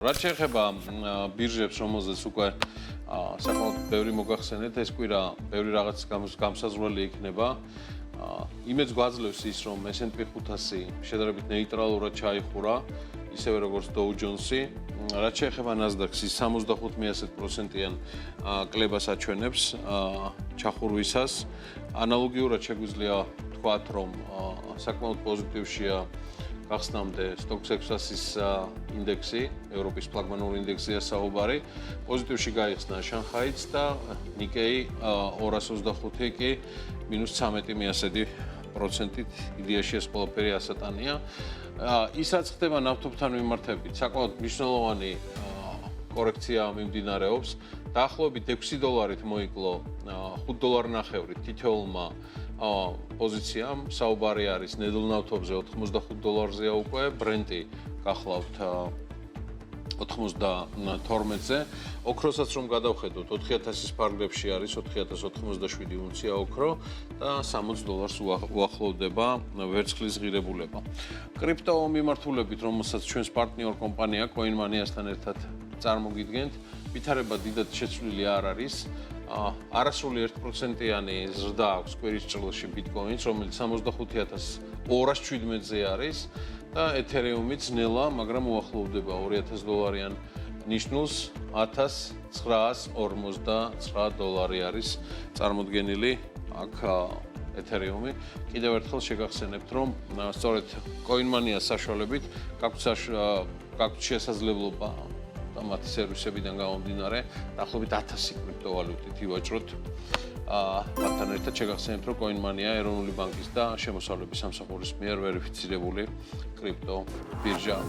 რაც შეეხება ბირჟებს, რომელზეც უკვე საკმაოდ ბევრი მოგახსენეთ, ეს კვირა ბევრი რაღაც გამსაზღვრელი იქნება. იმედს გვაძლევს ის, რომ S&P 500 შედარებით ნეიტრალურად ჩაიხურა, ისევე როგორც Dow Jones-ი. რაც შეეხება Nasdaq-ს, 75% კლებას აჩვენებს ჩახურვისას. ანალოგიურად შეგვიძლია ვთქვათ, რომ საკმაოდ პოზიტივშია გახსნამდე Stoxx 600-ის ინდექსი, ევროპის ფლაგმანური ინდექსია საუბარი. პოზიტივში გაიხსნა შანხაიც და ნიკეი 225 კი -13%-ით. იდეაში ეს ყველაფერი ასატანია. ისაც ხდება ნავთობთან მიმართებით, საკმაოდ მნიშვნელოვანი კორექცია მიმდინარეობს. დაახლოებით $6 მოიკლო $5.5 თითოეულმა პოზიციამ. საუბარი არის ნედლ ნავთობზე $85-ზეა უკვე, ბრენტი გახლავთ 92-ზე. ოქროსაც რომ გადავხედოთ, 4000-ის ფარგლებში არის 4087 უნცია ოქრო და $60 უახლოვდება ვერცხლის ღირებულება. კრიპტო მიმართულებით, რომელსაც ჩვენს პარტნიორ კომპანია CoinMania-სთან ერთად წარმოგიდგენთ, ვითარება დიდად შეცვლილი არ არის. არასრული 1%-იანი ზრდა აქვს კვირის ჭრილში ბიტკოინს, რომელიც 65217-ზე არის და ეთერიუმიც ნელა, მაგრამ უახლოვდება $2000-იან ნიშნულს. $1949 არის წარმოდგენილი აქ ეთერიუმი. კიდევ ერთხელ შეგახსენებთ, რომ სწორედ CoinMania-s საშუალებით გაქვთ შესაძლებლობა და მათი სერვისებიდან გამომდინარე, დაახლოებით 1000 კრიპტოვალუტით ივაჭროთ. მათთან ერთად შეგახსენებთ, რომ CoinMania ეროვნული ბანკის და შემოსავლების სამსახურის მიერ ვერიფიცირებული კრიპტო ბირჟაა.